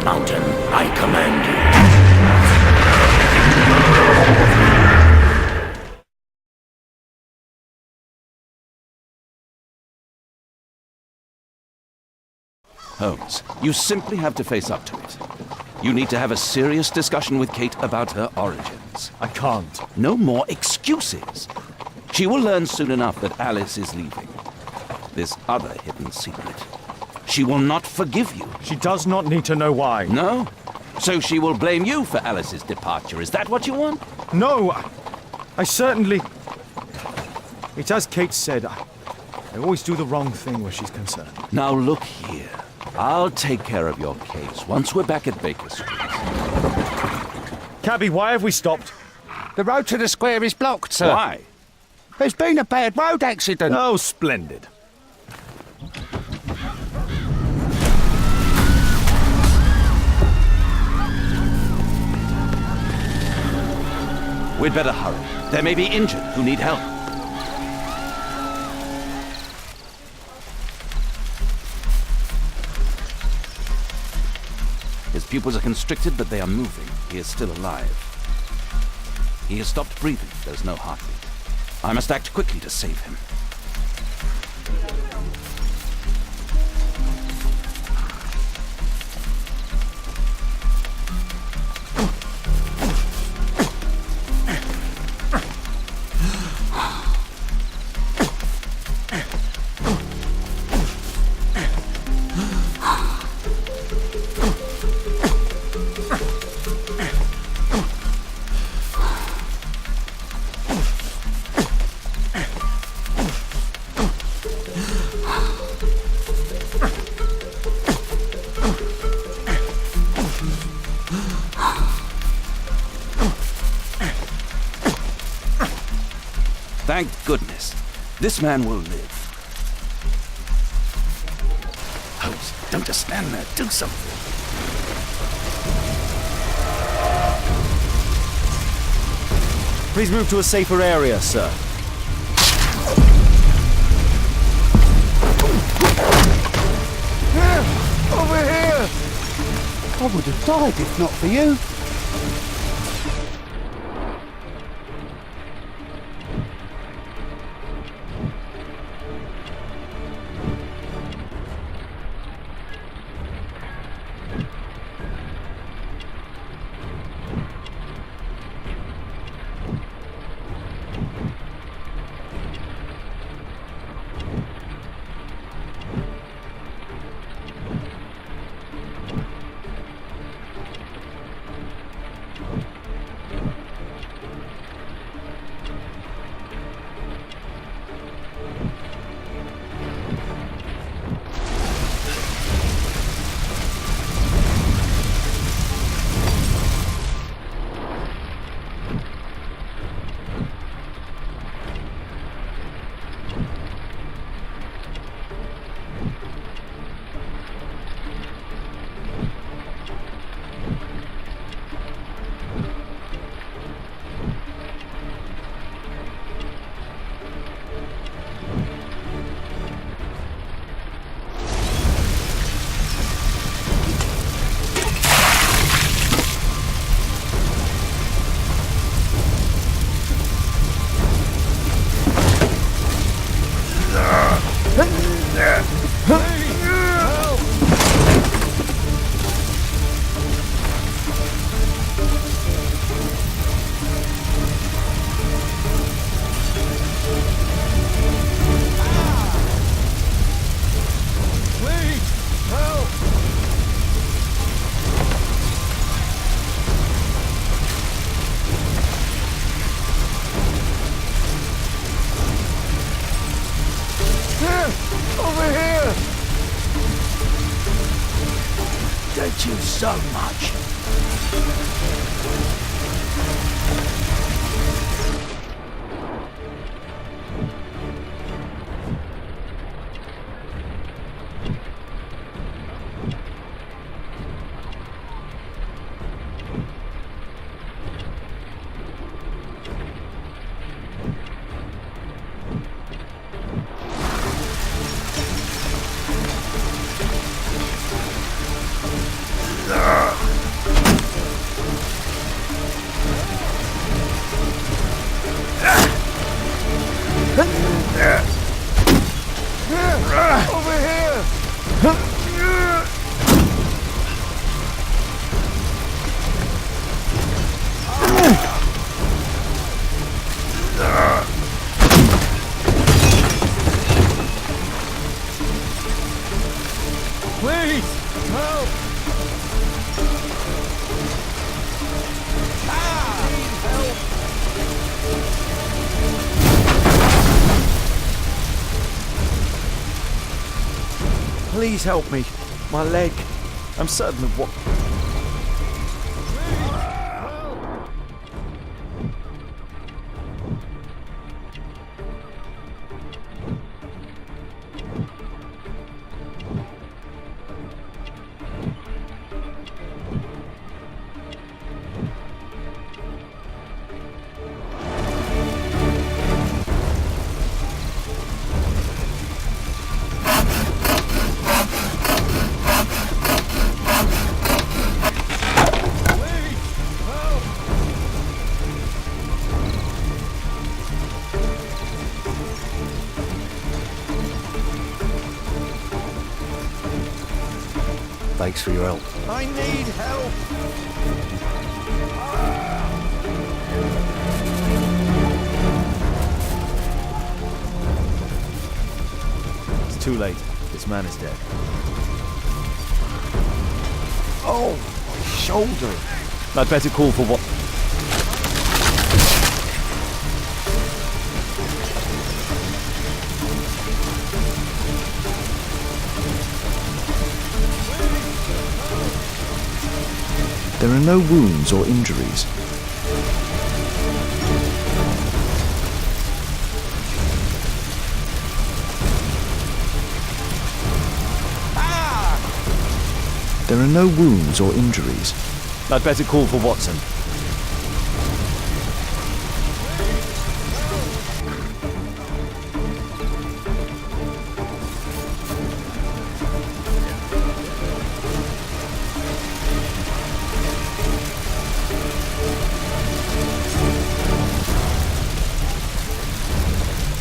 mountain, I command you. Holmes, you simply have to face up to it. You need to have a serious discussion with Kate about her origins. I can't. No more excuses. She will learn soon enough that Alice is leaving. This other hidden secret. She will not forgive you. She does not need to know why. No? So she will blame you for Alice's departure. Is that what you want? No, I certainly... It's as Kate said, I always do the wrong thing where she's concerned. Now look here. I'll take care of your case once we're back at Baker Street. Cabby, why have we stopped? The road to the square is blocked, sir. Why? There's been a bad road accident. Oh, splendid. We'd better hurry. There may be injured who need help. His pupils are constricted, but they are moving. He is still alive. He has stopped breathing. There's no heartbeat. I must act quickly to save him. Thank goodness. This man will live. Holmes, don't just stand there. Do something. Please move to a safer area, sir. Over here! I would have died if not for you. Thank you so much. Ah! Over here! Please, help! Please help me. My leg. I'm certain of what. Thanks for your help. I need help. It's too late. This man is dead. Oh, my shoulder. I'd better call for what? There are no wounds or injuries. There are no wounds or injuries. I'd better call for Watson.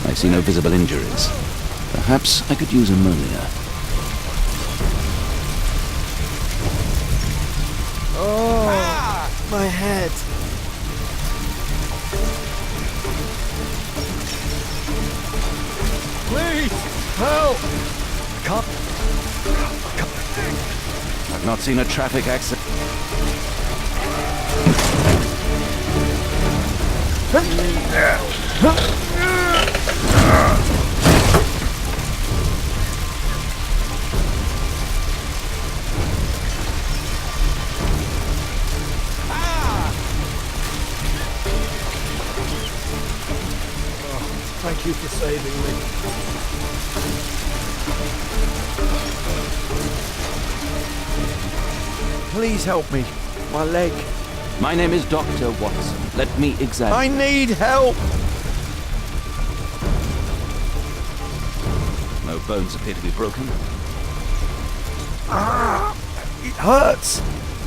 I see no visible injuries. Perhaps I could use ammonia. My head. Please, help! I've not seen a traffic accident. Thank you for saving me. Please help me. My leg. My name is Dr. Watson. Let me examine. I need help! No bones appear to be broken. It hurts!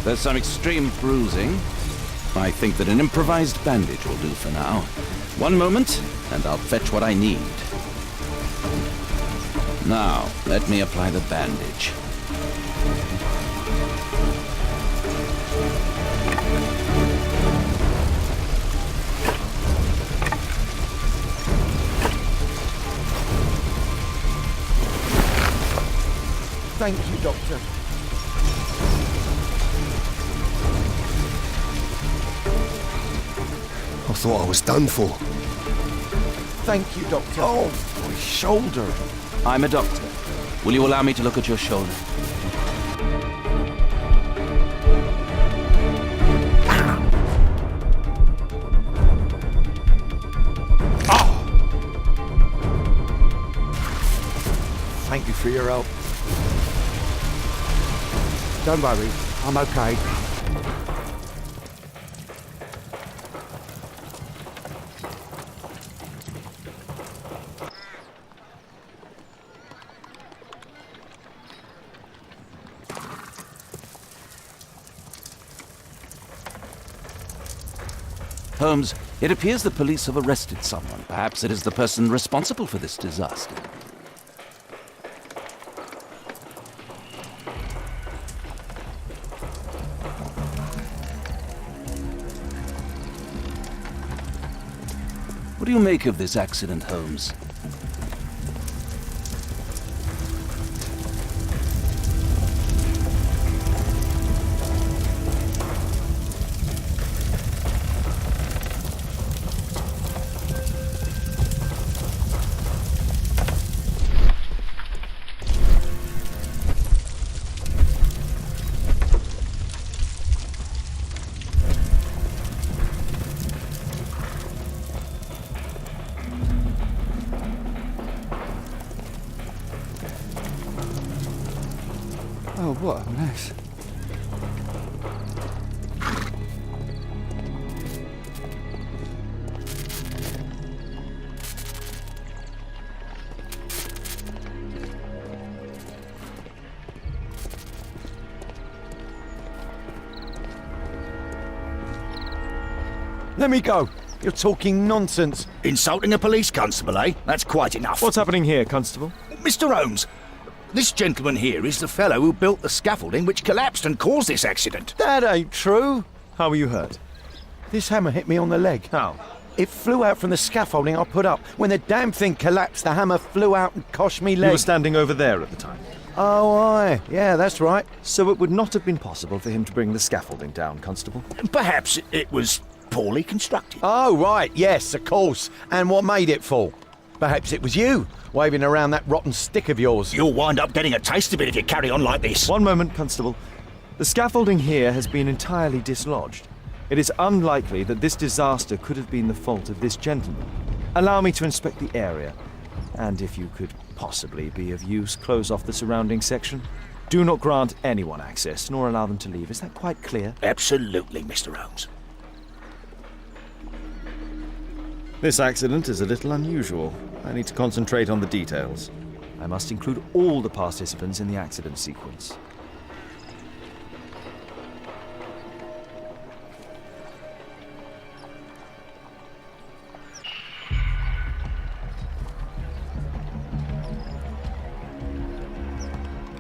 There's some extreme bruising. I think that an improvised bandage will do for now. One moment, and I'll fetch what I need. Now, let me apply the bandage. Thank you, Doctor. I thought I was done for. Thank you, Doctor. Oh, my shoulder. I'm a doctor. Will you allow me to look at your shoulder? Thank you for your help. Don't worry, I'm okay. Holmes, it appears the police have arrested someone. Perhaps it is the person responsible for this disaster. do you make of this accident, Holmes? Oh, what a mess. Let me go. You're talking nonsense. Insulting a police constable, eh? That's quite enough. What's happening here, Constable? Mr. Holmes, this gentleman here is the fellow who built the scaffolding which collapsed and caused this accident. That ain't true. How were you hurt? This hammer hit me on the leg. How? It flew out from the scaffolding I put up. When the damn thing collapsed, the hammer flew out and cost me leg. You were standing over there at the time. Oh, aye. Yeah, that's right. So it would not have been possible for him to bring the scaffolding down, Constable. Perhaps it was poorly constructed. Oh, right. Yes, of course. And what made it fall? Perhaps it was you, waving around that rotten stick of yours. You'll wind up getting a taste of it if you carry on like this. One moment, Constable. The scaffolding here has been entirely dislodged. It is unlikely that this disaster could have been the fault of this gentleman. Allow me to inspect the area. And if you could possibly be of use, close off the surrounding section. Do not grant anyone access, nor allow them to leave. Is that quite clear? Absolutely, Mr. Holmes. This accident is a little unusual. I need to concentrate on the details. I must include all the participants in the accident sequence.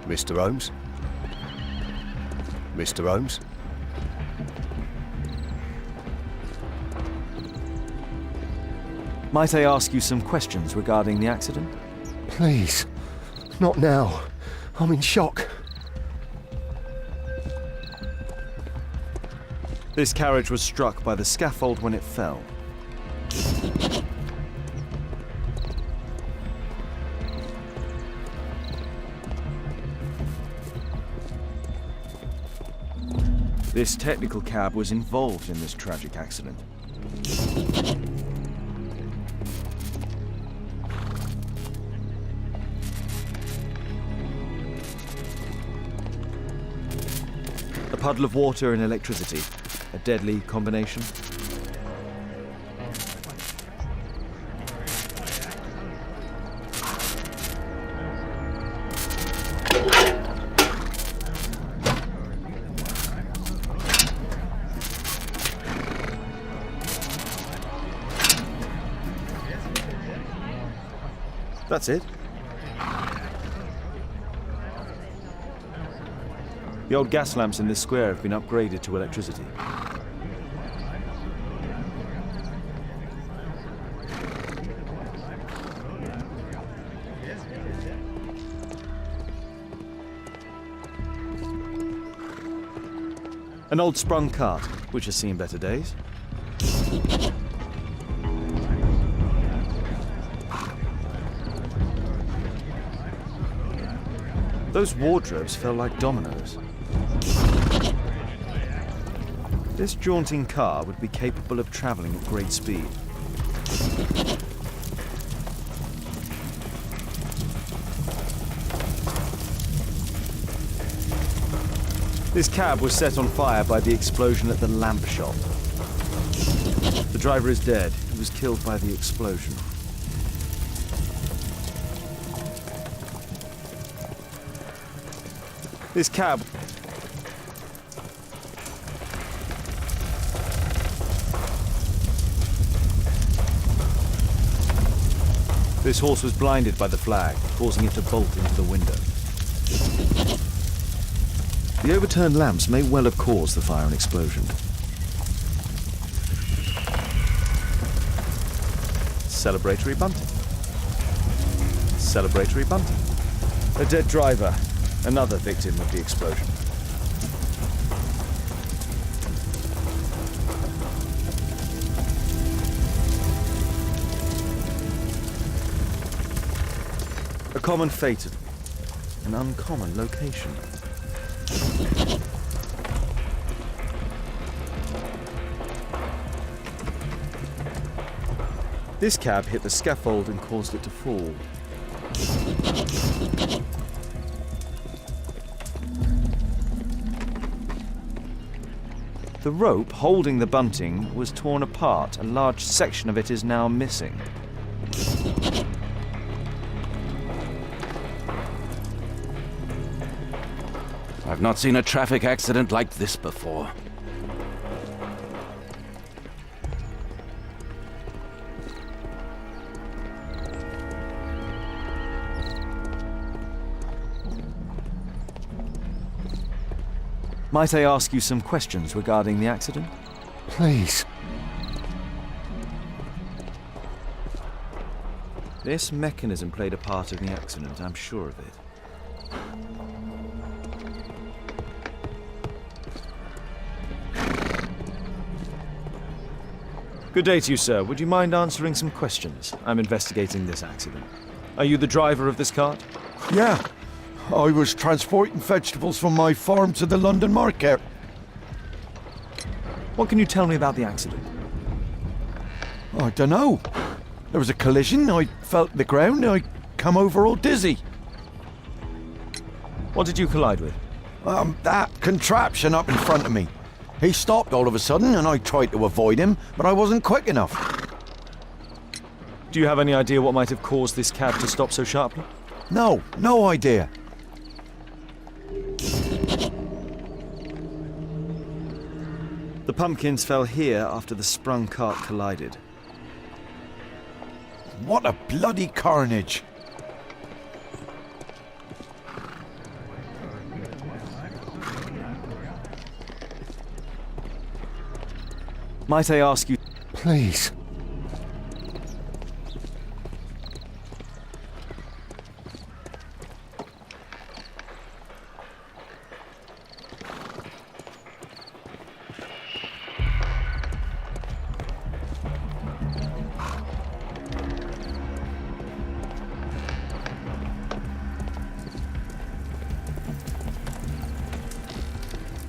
Mr. Holmes? Mr. Holmes? Might I ask you some questions regarding the accident? Please, not now. I'm in shock. This carriage was struck by the scaffold when it fell. This technical cab was involved in this tragic accident. A puddle of water and electricity. A deadly combination. That's it. The old gas lamps in this square have been upgraded to electricity. An old sprung cart, which has seen better days. Those wardrobes fell like dominoes. This jaunting car would be capable of traveling at great speed. This cab was set on fire by the explosion at the lamp shop. The driver is dead. He was killed by the explosion. This cab... This horse was blinded by the flag, causing it to bolt into the window. The overturned lamps may well have caused the fire and explosion. Celebratory bunting. Celebratory bunting. A dead driver. Another victim of the explosion. A common fatal. An uncommon location. This cab hit the scaffold and caused it to fall. The rope holding the bunting was torn apart. A large section of it is now missing. I've not seen a traffic accident like this before. Might I ask you some questions regarding the accident? Please. This mechanism played a part in the accident, I'm sure of it. Good day to you, sir. Would you mind answering some questions? I'm investigating this accident. Are you the driver of this cart? Yeah. I was transporting vegetables from my farm to the London market. What can you tell me about the accident? I don't know. There was a collision, I felt the ground, I come over all dizzy. What did you collide with? That contraption up in front of me. He stopped all of a sudden and I tried to avoid him, but I wasn't quick enough. Do you have any idea what might have caused this cab to stop so sharply? No idea. The pumpkins fell here after the sprung cart collided. What a bloody carnage. Might I ask you... Please.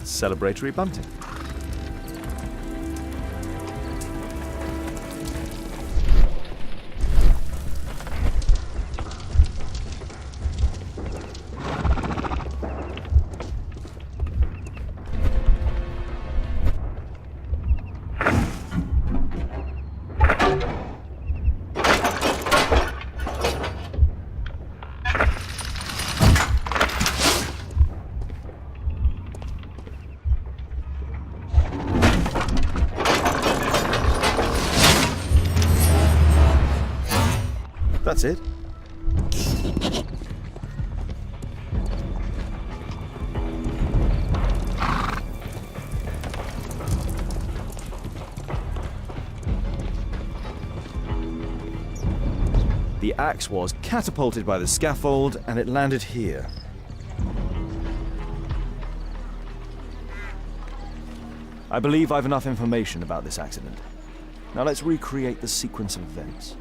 Celebratory bunting. That's it. The axe was catapulted by the scaffold and it landed here. I believe I've enough information about this accident. Now let's recreate the sequence of events.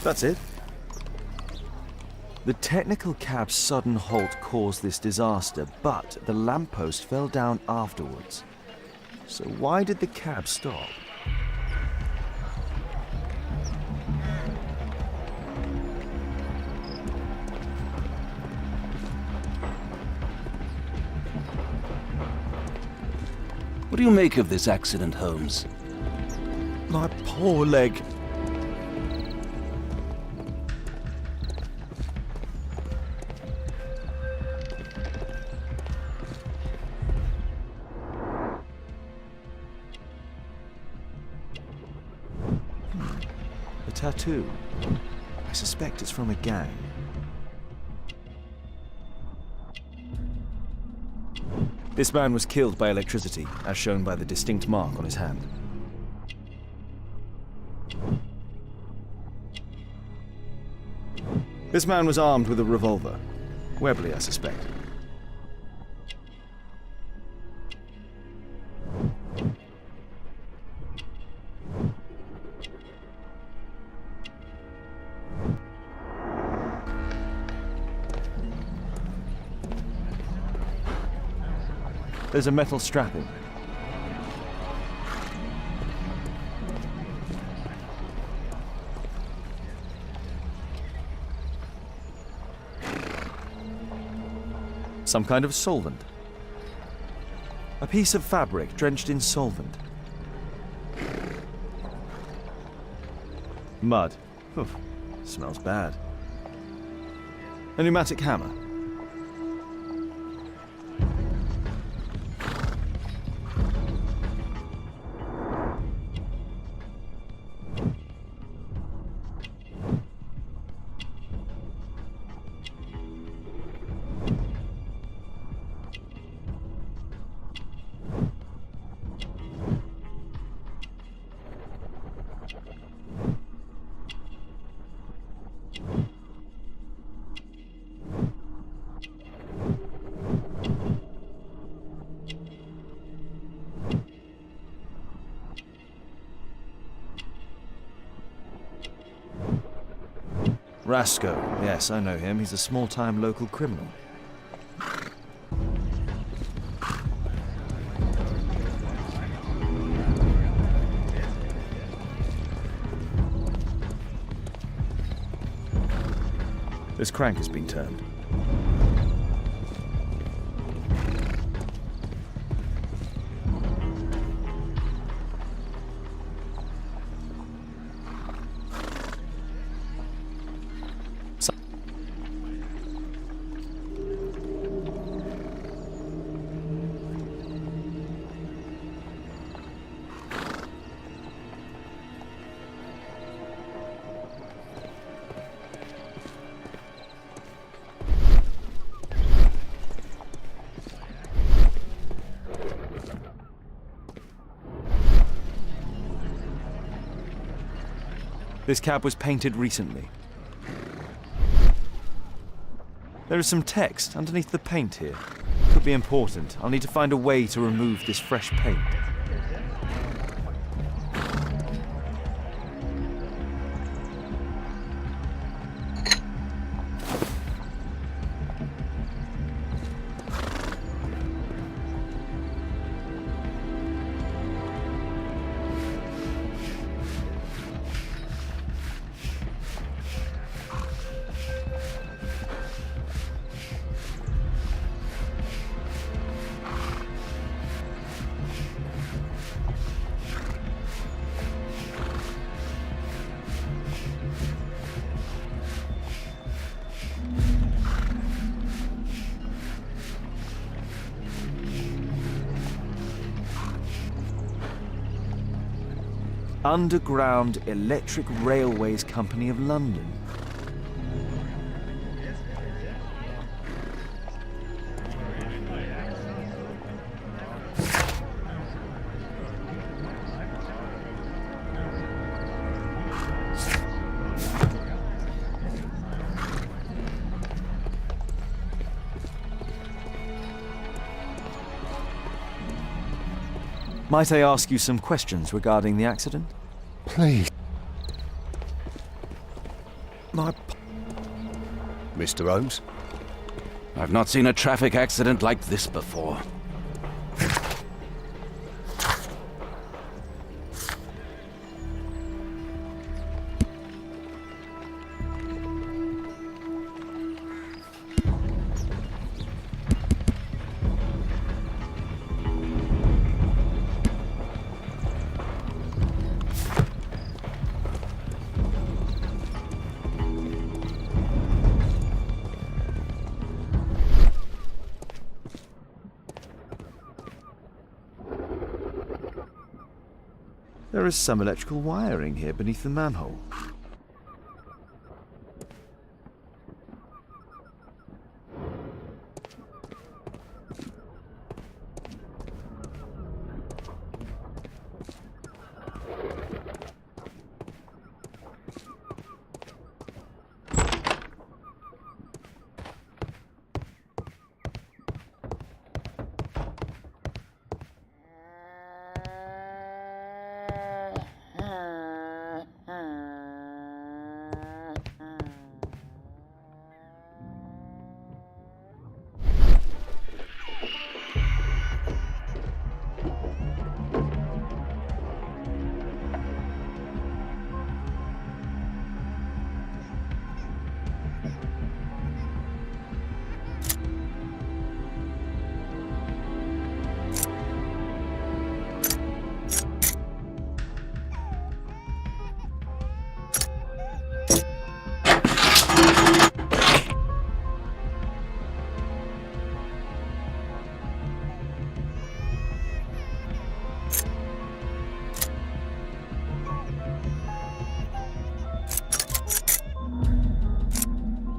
That's it. The technical cab's sudden halt caused this disaster, but the lamppost fell down afterwards. So why did the cab stop? What do you make of this accident, Holmes? My poor leg. A tattoo. I suspect it's from a gang. This man was killed by electricity, as shown by the distinct mark on his hand. This man was armed with a revolver. Webley, I suspect. There's a metal strapping. Some kind of solvent. A piece of fabric drenched in solvent. Mud. Oof, smells bad. A pneumatic hammer. Rasco. Yes, I know him. He's a small-time local criminal. This crank has been turned. This cab was painted recently. There is some text underneath the paint here. Could be important. I'll need to find a way to remove this fresh paint. Underground Electric Railways Company of London. Might I ask you some questions regarding the accident? Please. My... Mr. Holmes? I've not seen a traffic accident like this before. There is some electrical wiring here beneath the manhole.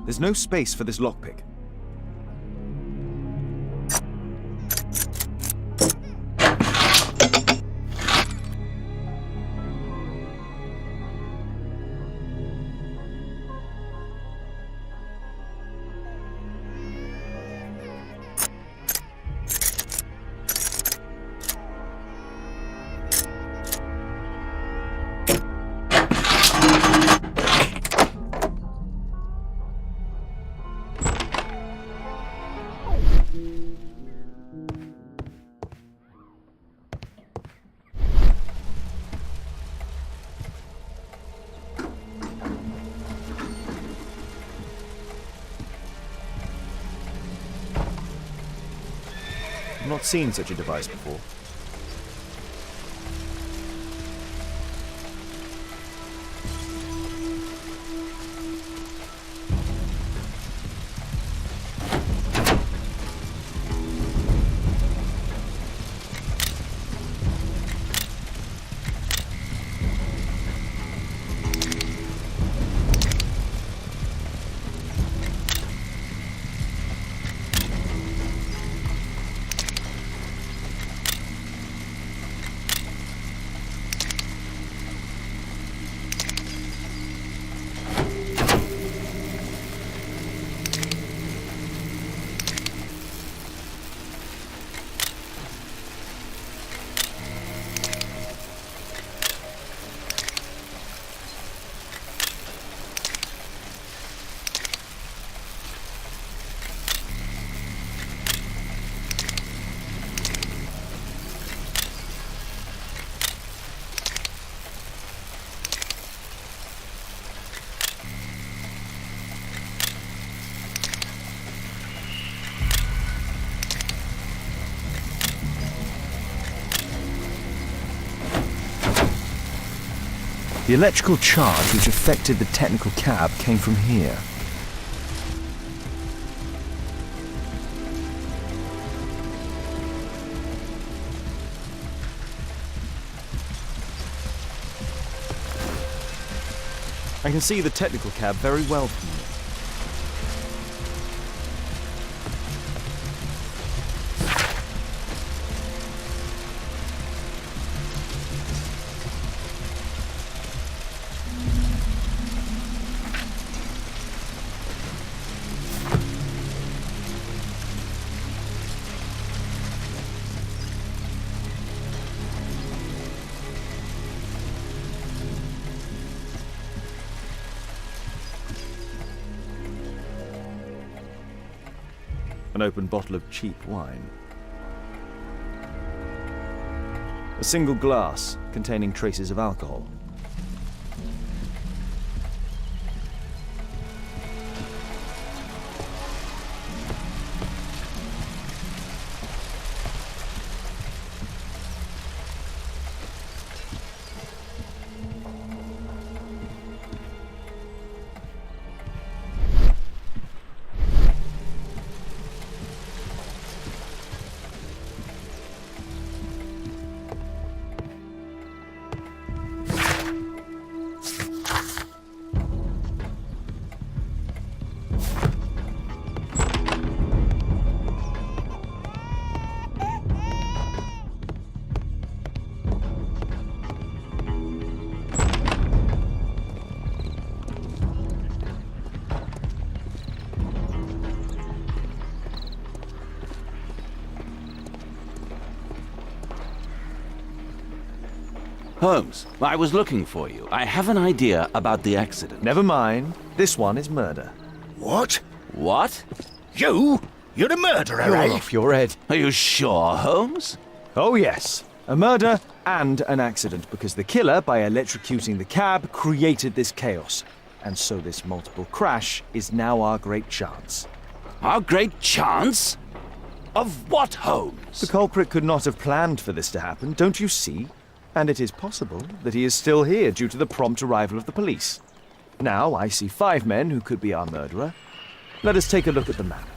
There's no space for this lockpick. I've not seen such a device before. The electrical charge which affected the technical cab came from here. I can see the technical cab very well from here. An open bottle of cheap wine. A single glass containing traces of alcohol. Holmes, I was looking for you. I have an idea about the accident. Never mind. This one is murder. What? What? You? You're the murderer, You're eh? off your head. Are you sure, Holmes? Oh yes, a murder and an accident, because the killer, by electrocuting the cab, created this chaos. And so this multiple crash is now our great chance. Our great chance? Of what, Holmes? The culprit could not have planned for this to happen, don't you see? And it is possible that he is still here due to the prompt arrival of the police. Now I see 5 men who could be our murderer. Let us take a look at the map.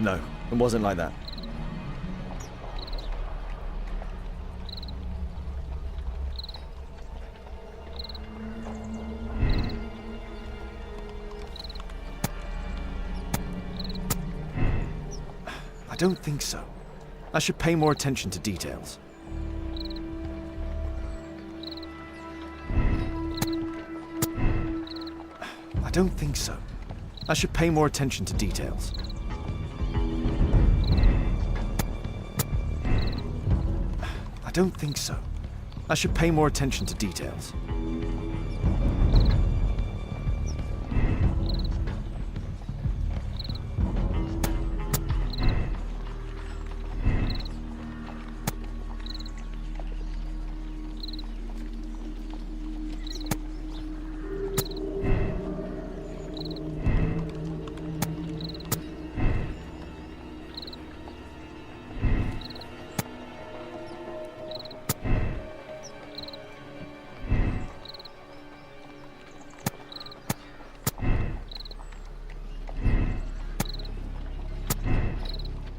No, it wasn't like that. I don't think so. I should pay more attention to details. I don't think so. I should pay more attention to details. I don't think so. I should pay more attention to details.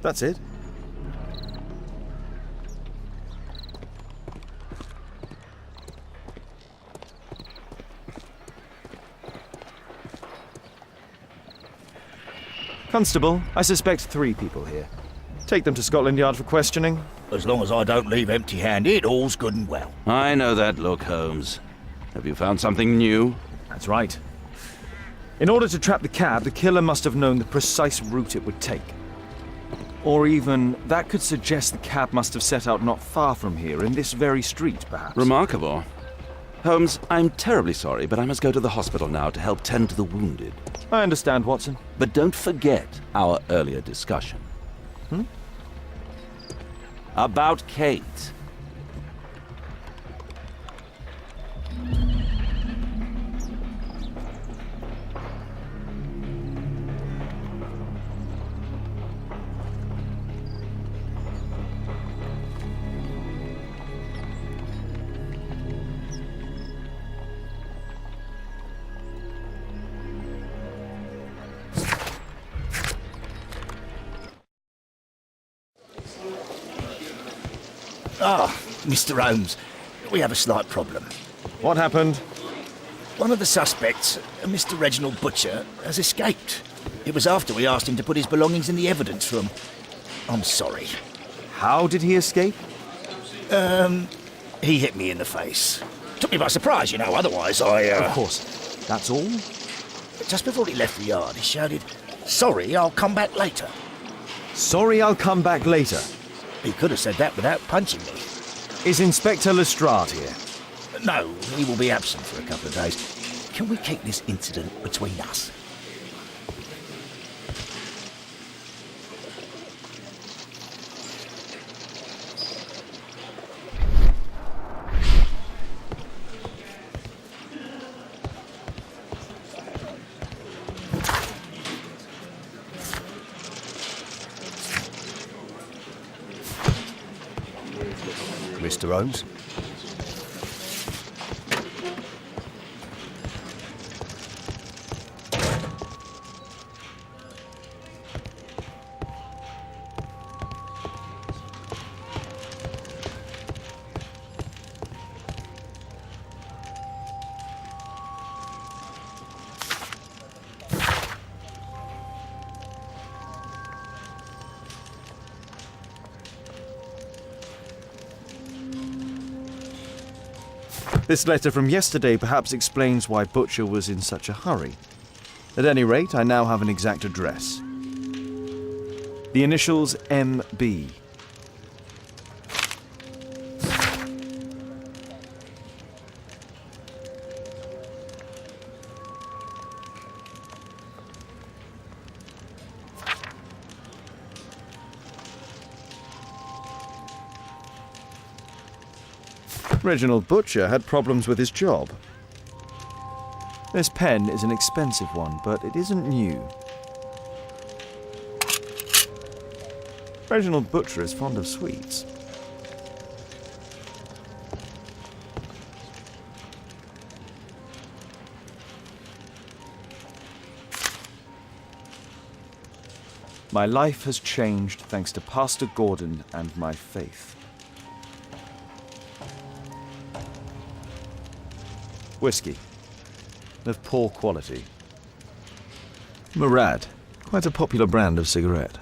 That's it. Constable, I suspect 3 people here. Take them to Scotland Yard for questioning. As long as I don't leave empty-handed, all's good and well. I know that look, Holmes. Have you found something new? That's right. In order to trap the cab, the killer must have known the precise route it would take. Or even, that could suggest the cab must have set out not far from here, in this very street, perhaps. Remarkable. Holmes, I'm terribly sorry, but I must go to the hospital now to help tend to the wounded. I understand, Watson. But don't forget our earlier discussion. About Kate. Mr. Holmes, we have a slight problem. What happened? One of the suspects, Mr. Reginald Butcher, has escaped. It was after we asked him to put his belongings in the evidence room. I'm sorry. How did he escape? He hit me in the face. Took me by surprise, you know, otherwise Of course. That's all? Just before he left the yard, he shouted, "Sorry, I'll come back later." Sorry, I'll come back later. He could have said that without punching me. Is Inspector Lestrade here? No, he will be absent for a couple of days. Can we keep this incident between us? Mr. Holmes? This letter from yesterday perhaps explains why Butcher was in such a hurry. At any rate, I now have an exact address. The initials MB. Reginald Butcher had problems with his job. This pen is an expensive one, but it isn't new. Reginald Butcher is fond of sweets. My life has changed thanks to Pastor Gordon and my faith. Whiskey. Of poor quality. Murad. Quite a popular brand of cigarette.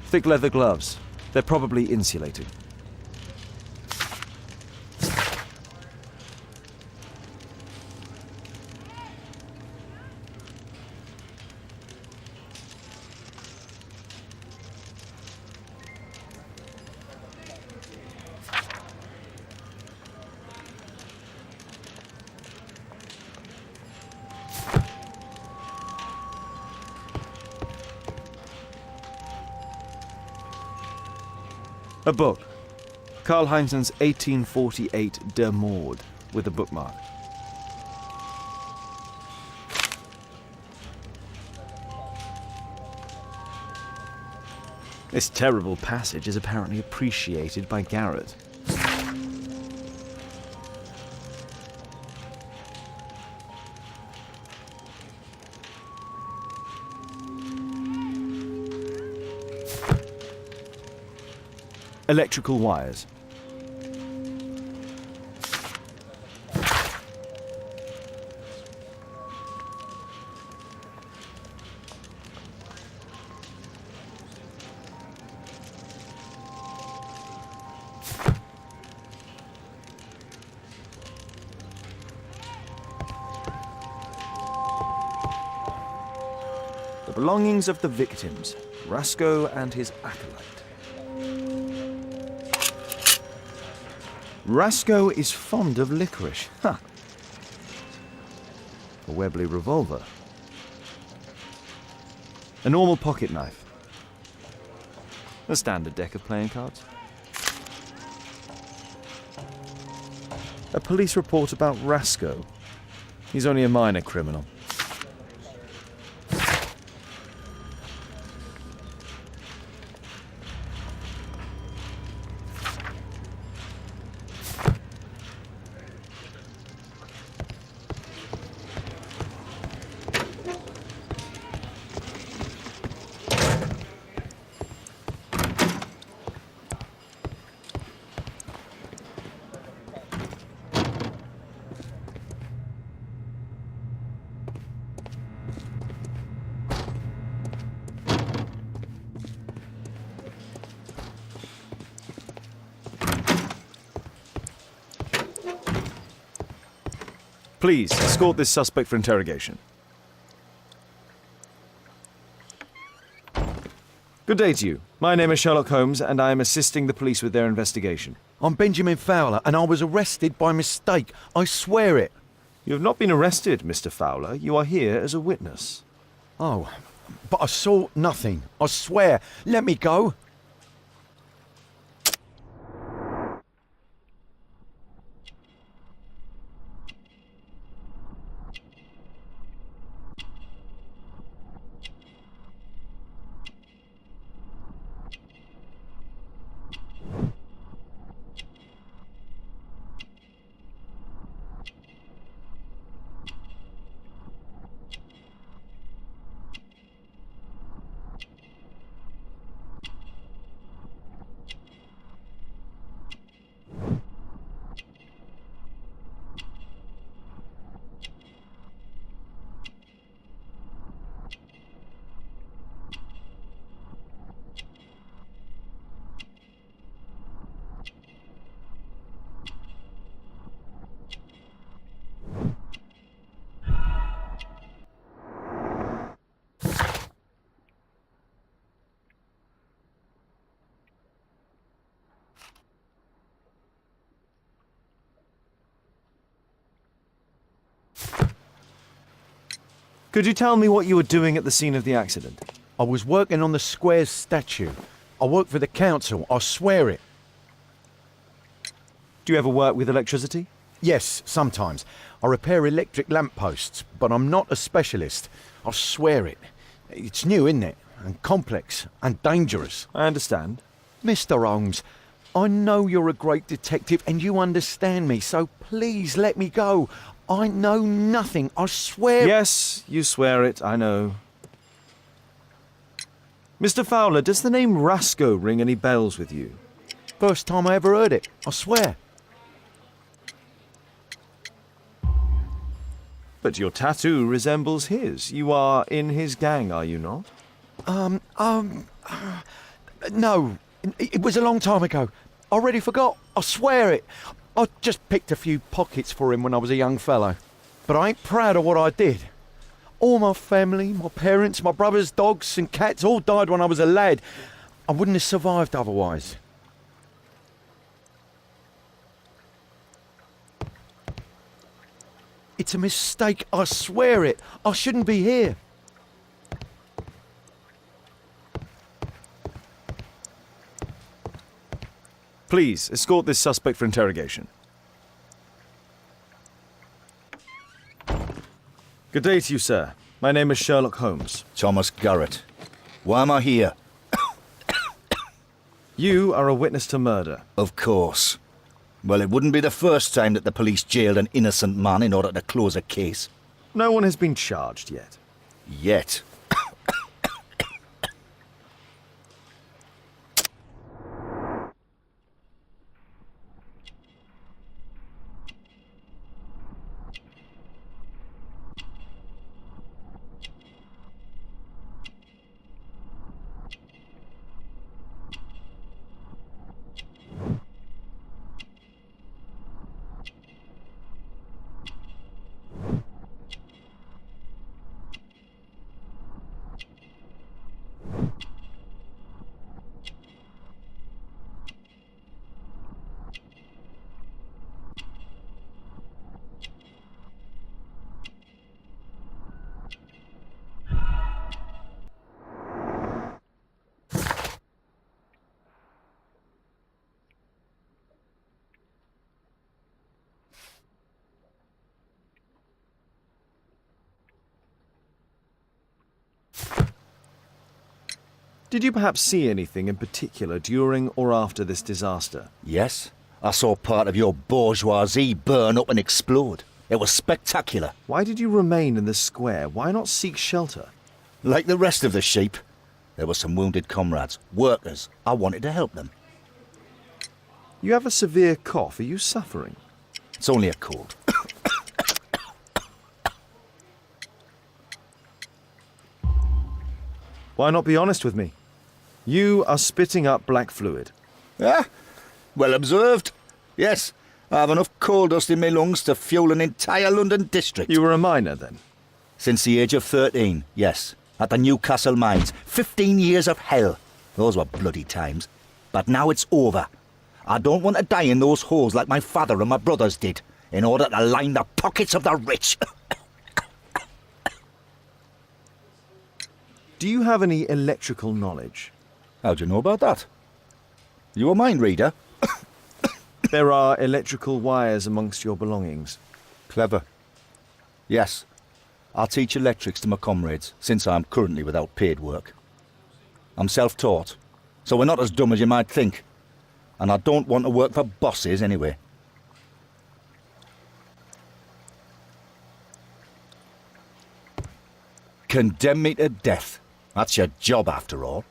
Thick leather gloves. They're probably insulating. A book. Karl Heinzen's 1848 Der Mord, with a bookmark. This terrible passage is apparently appreciated by Garrett. Electrical wires. The belongings of the victims, Rasco and his acolyte. Rasco is fond of licorice. Ha! A Webley revolver. A normal pocket knife. A standard deck of playing cards. A police report about Rasco. He's only a minor criminal. Please, escort this suspect for interrogation. Good day to you. My name is Sherlock Holmes, and I am assisting the police with their investigation. I'm Benjamin Fowler, and I was arrested by mistake. I swear it. You have not been arrested, Mr. Fowler. You are here as a witness. Oh, but I saw nothing. I swear. Let me go. Could you tell me what you were doing at the scene of the accident? I was working on the square's statue. I work for the council. I swear it. Do you ever work with electricity? Yes, sometimes. I repair electric lampposts, but I'm not a specialist. I swear it. It's new, isn't it? And complex and dangerous. I understand. Mr. Holmes, I know you're a great detective and you understand me, so please let me go. I know nothing, I swear. Yes, you swear it, I know. Mr. Fowler, does the name Rasco ring any bells with you? First time I ever heard it, I swear. But your tattoo resembles his. You are in his gang, are you not? No, it was a long time ago. I already forgot, I swear it. I just picked a few pockets for him when I was a young fellow. But I ain't proud of what I did. All my family, my parents, my brothers, dogs and cats all died when I was a lad. I wouldn't have survived otherwise. It's a mistake, I swear it. I shouldn't be here. Please, escort this suspect for interrogation. Good day to you, sir. My name is Sherlock Holmes. Thomas Garrett. Why am I here? You are a witness to murder. Of course. Well, it wouldn't be the first time that the police jailed an innocent man in order to close a case. No one has been charged yet. Yet. Did you perhaps see anything in particular during or after this disaster? Yes, I saw part of your bourgeoisie burn up and explode. It was spectacular. Why did you remain in the square? Why not seek shelter? Like the rest of the sheep, there were some wounded comrades, workers. I wanted to help them. You have a severe cough. Are you suffering? It's only a cold. Why not be honest with me? You are spitting up black fluid. Ah, well observed. Yes, I have enough coal dust in my lungs to fuel an entire London district. You were a miner then? Since the age of 13, yes. At the Newcastle mines. 15 years of hell. Those were bloody times. But now it's over. I don't want to die in those holes like my father and my brothers did, in order to line the pockets of the rich. Do you have any electrical knowledge? How do you know about that? You a mind reader? There are electrical wires amongst your belongings. Clever. Yes, I'll teach electrics to my comrades, since I'm currently without paid work. I'm self-taught, so we're not as dumb as you might think. And I don't want to work for bosses anyway. Condemn me to death. That's your job, after all.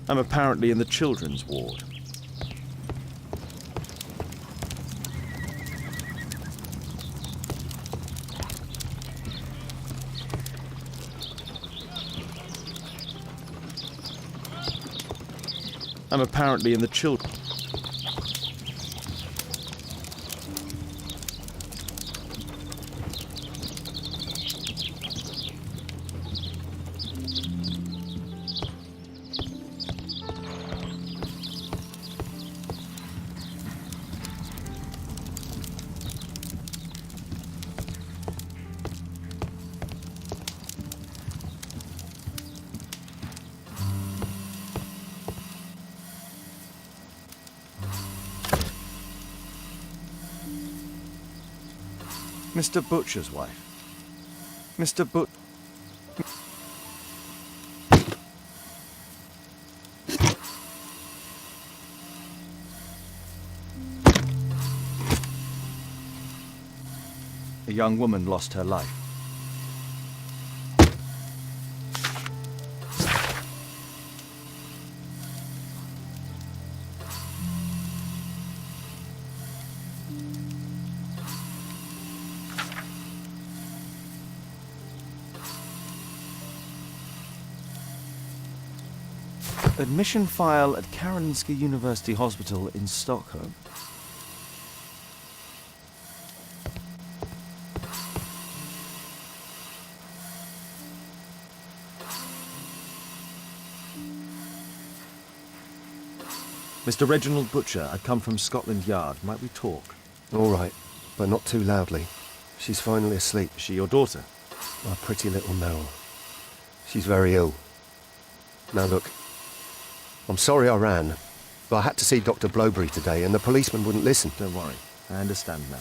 I'm apparently in the children's ward. I'm apparently in the children. Mr. Butcher's wife. Mr. But... A young woman lost her life. Admission file at Karolinska University Hospital in Stockholm. Mr. Reginald Butcher, I come from Scotland Yard. Might we talk? All right, but not too loudly. She's finally asleep. Is she your daughter? My pretty little Meryl. She's very ill. Now look, I'm sorry I ran, but I had to see Dr. Blowberry today and the policeman wouldn't listen. Don't worry, I understand now.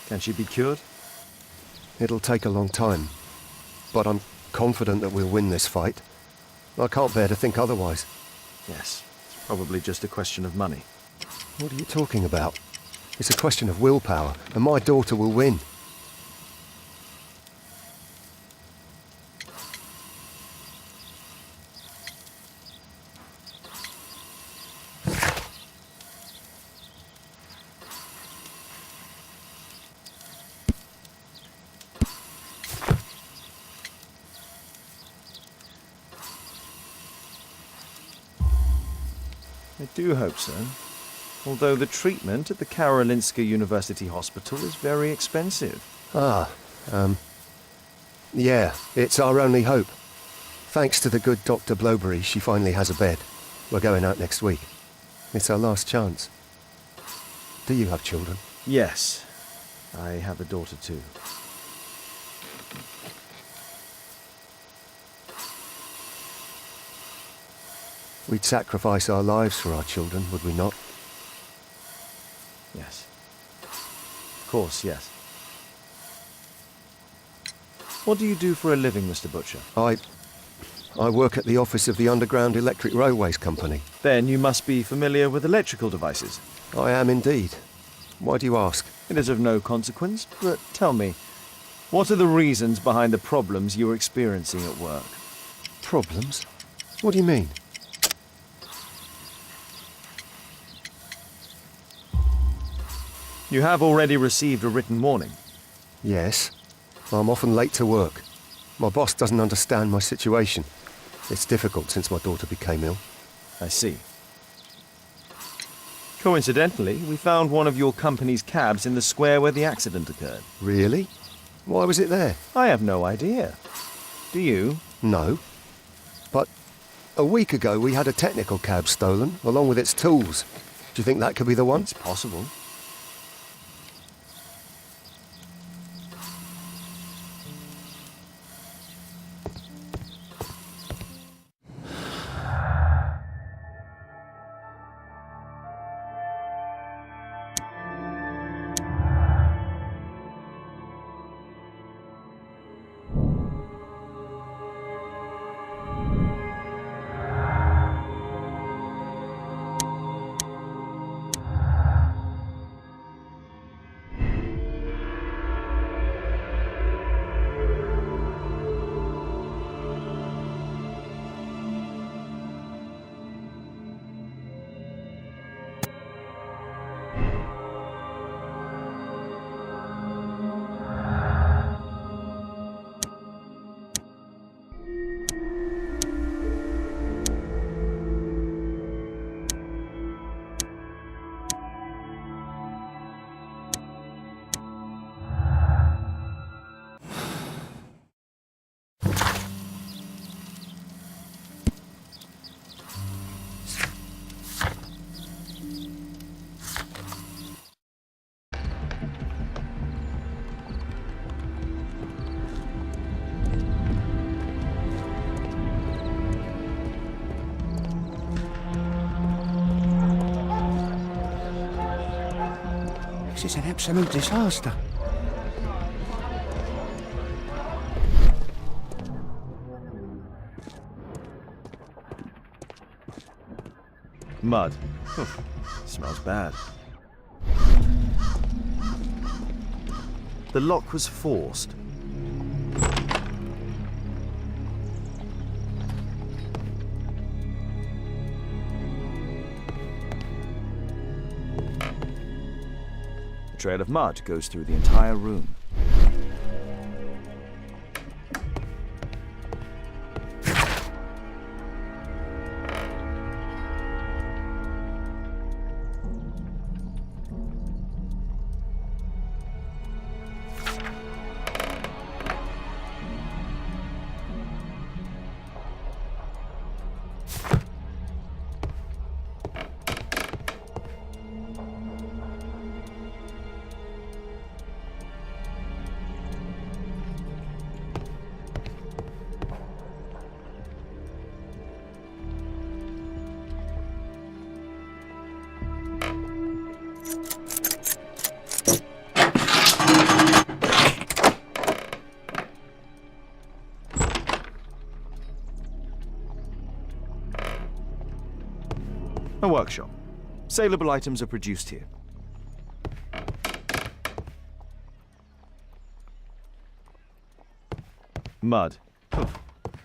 Can she be cured? It'll take a long time, but I'm confident that we'll win this fight. I can't bear to think otherwise. Yes, it's probably just a question of money. What are you talking about? It's a question of willpower, and my daughter will win. I do hope so. Although the treatment at the Karolinska University Hospital is very expensive. Yeah, it's our only hope. Thanks to the good Dr. Blowberry, she finally has a bed. We're going out next week. It's our last chance. Do you have children? Yes, I have a daughter too. We'd sacrifice our lives for our children, would we not? Yes. Of course, yes. What do you do for a living, Mr. Butcher? I work at the office of the Underground Electric Railways Company. Then you must be familiar with electrical devices. I am indeed. Why do you ask? It is of no consequence, but tell me, what are the reasons behind the problems you are experiencing at work? Problems? What do you mean? You have already received a written warning. Yes. I'm often late to work. My boss doesn't understand my situation. It's difficult since my daughter became ill. I see. Coincidentally, we found one of your company's cabs in the square where the accident occurred. Really? Why was it there? I have no idea. Do you? No. But a week ago we had a technical cab stolen, along with its tools. Do you think that could be the one? It's possible. This is an absolute disaster. Mud. Smells bad. The lock was forced. A trail of mud goes through the entire room. A workshop. Saleable items are produced here. Mud.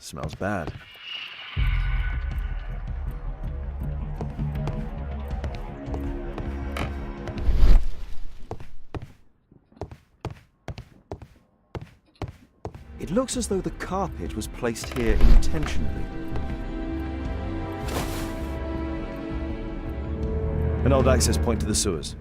Smells bad. It looks as though the carpet was placed here intentionally. An old access point to the sewers.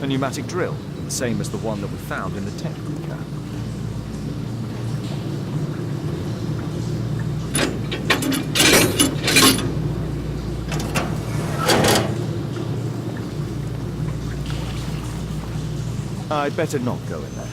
A pneumatic drill, the same as the one that we found in the technical cab. I'd better not go in there.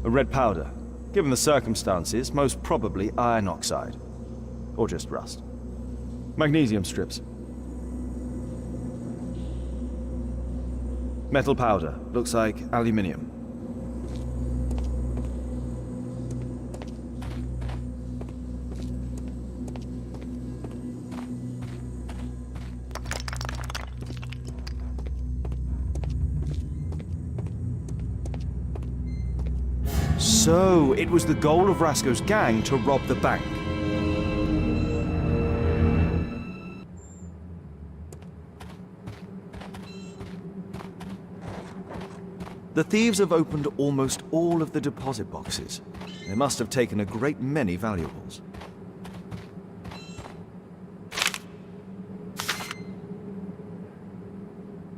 A red powder. Given the circumstances, most probably iron oxide. Or just rust. Magnesium strips. Metal powder. Looks like aluminium. So, it was the goal of Rasco's gang to rob the bank. The thieves have opened almost all of the deposit boxes. They must have taken a great many valuables.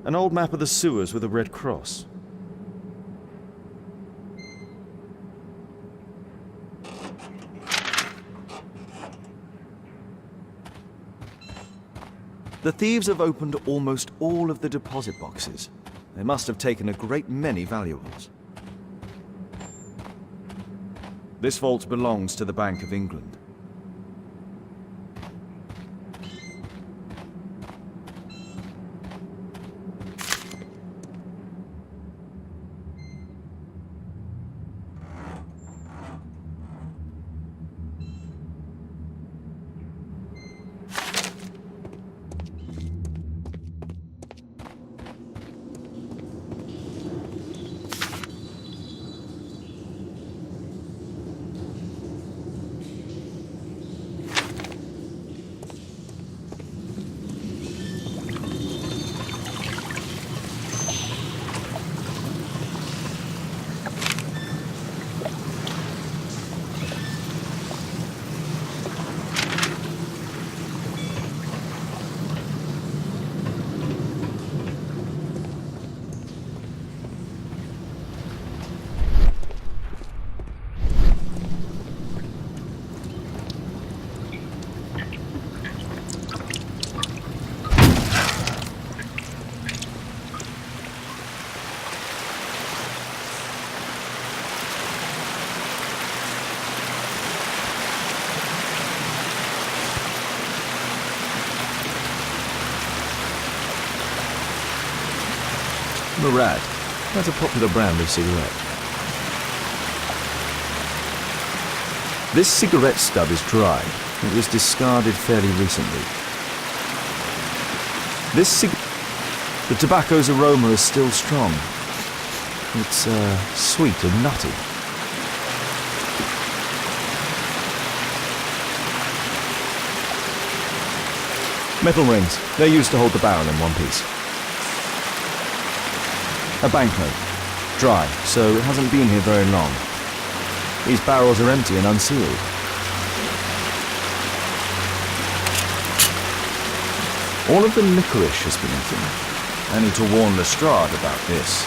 An old map of the sewers with a red cross. The thieves have opened almost all of the deposit boxes. They must have taken a great many valuables. This vault belongs to the Bank of England. Murad. That's a popular brand of cigarette. This cigarette stub is dry. It was discarded fairly recently. The tobacco's aroma is still strong. It's sweet and nutty. Metal rings. They're used to hold the barrel in one piece. A banknote. Dry, so it hasn't been here very long. These barrels are empty and unsealed. All of the licorice has been eaten. I need to warn Lestrade about this.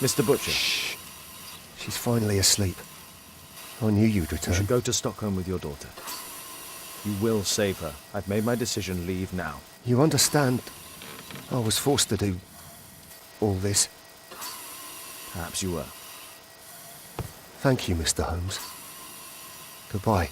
Mr. Butcher. Shh. She's finally asleep. I knew you'd You return. should go to Stockholm with your daughter. You will save her. I've made my decision. Leave now. You understand, I was forced to do all this. Perhaps you were. Thank you, Mr. Holmes. Goodbye.